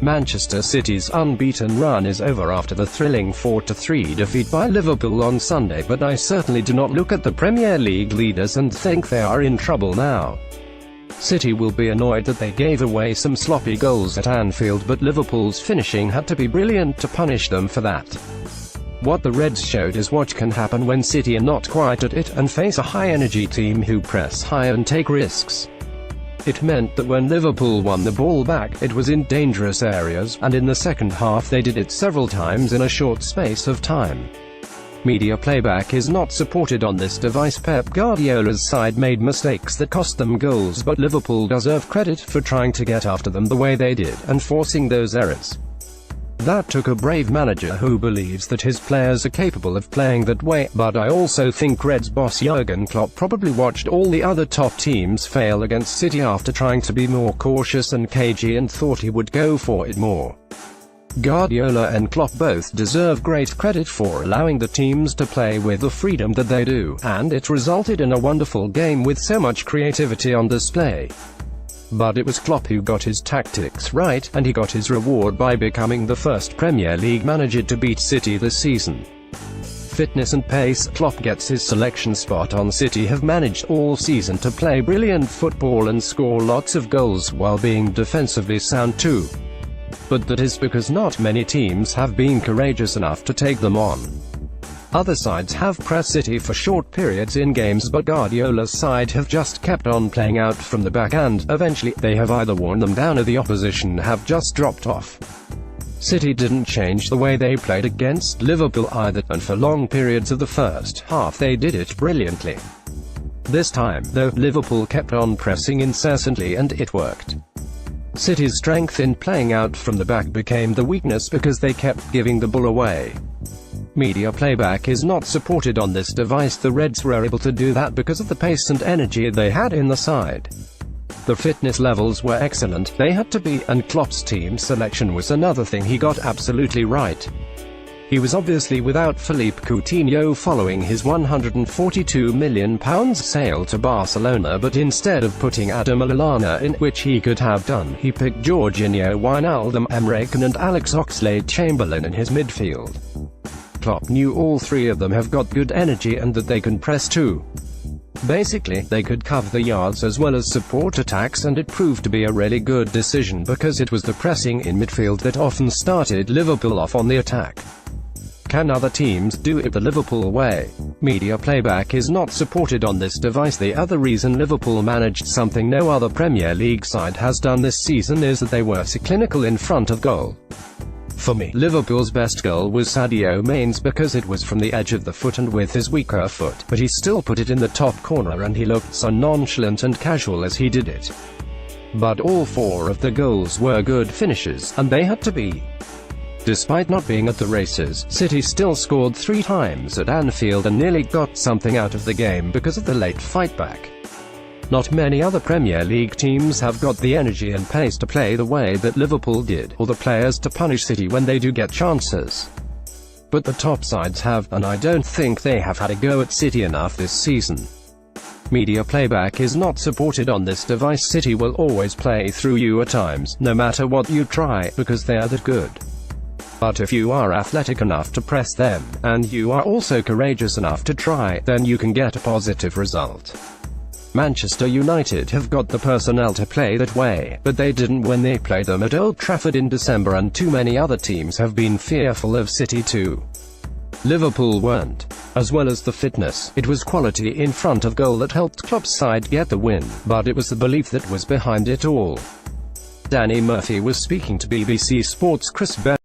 Manchester City's unbeaten run is over after the thrilling 4-3 defeat by Liverpool on Sunday, but I certainly do not look at the Premier League leaders and think they are in trouble now. City will be annoyed that they gave away some sloppy goals at Anfield, but Liverpool's finishing had to be brilliant to punish them for that. What the Reds showed is what can happen when City are not quite at it, and face a high-energy team who press high and take risks. It meant that when Liverpool won the ball back, it was in dangerous areas, and in the second half they did it several times in a short space of time. Media playback is not supported on this device. Pep Guardiola's side made mistakes that cost them goals, but Liverpool deserve credit for trying to get after them the way they did, and forcing those errors. That took a brave manager who believes that his players are capable of playing that way, but I also think Reds boss Jurgen Klopp probably watched all the other top teams fail against City after trying to be more cautious and cagey and thought he would go for it more. Guardiola and Klopp both deserve great credit for allowing the teams to play with the freedom that they do, and it resulted in a wonderful game with so much creativity on display. But it was Klopp who got his tactics right, and he got his reward by becoming the first Premier League manager to beat City this season. Fitness and pace. Klopp gets his selection spot on. City have managed all season to play brilliant football and score lots of goals while being defensively sound too. But that is because not many teams have been courageous enough to take them on. Other sides have pressed City for short periods in games, but Guardiola's side have just kept on playing out from the back, and eventually, they have either worn them down or the opposition have just dropped off. City didn't change the way they played against Liverpool either, and for long periods of the first half they did it brilliantly. This time, though, Liverpool kept on pressing incessantly and it worked. City's strength in playing out from the back became the weakness because they kept giving the ball away. Media playback is not supported on this device. The Reds were able to do that because of the pace and energy they had in the side. The fitness levels were excellent, they had to be, and Klopp's team selection was another thing he got absolutely right. He was obviously without Philippe Coutinho following his £142 million sale to Barcelona, but instead of putting Adam Lallana in, which he could have done, he picked Jorginho Wijnaldum, Emre Can and Alex Oxlade-Chamberlain in his midfield. Klopp knew all three of them have got good energy and that they can press too. Basically, they could cover the yards as well as support attacks, and it proved to be a really good decision because it was the pressing in midfield that often started Liverpool off on the attack. Can other teams do it the Liverpool way? Media playback is not supported on this device. The other reason Liverpool managed something no other Premier League side has done this season is that they were so clinical in front of goal. For me, Liverpool's best goal was Sadio Mane's because it was from the edge of the foot and with his weaker foot, but he still put it in the top corner and he looked so nonchalant and casual as he did it. But all four of the goals were good finishes, and they had to be. Despite not being at the races, City still scored 3 times at Anfield and nearly got something out of the game because of the late fight back. Not many other Premier League teams have got the energy and pace to play the way that Liverpool did, or the players to punish City when they do get chances. But the top sides have, and I don't think they have had a go at City enough this season. Media playback is not supported on this device. City will always play through you at times, no matter what you try, because they are that good. But if you are athletic enough to press them, and you are also courageous enough to try, then you can get a positive result. Manchester United have got the personnel to play that way, but they didn't when they played them at Old Trafford in December, and too many other teams have been fearful of City too. Liverpool weren't. As well as the fitness, it was quality in front of goal that helped Klopp's side get the win, but it was the belief that was behind it all. Danny Murphy was speaking to BBC Sports' Chris Bell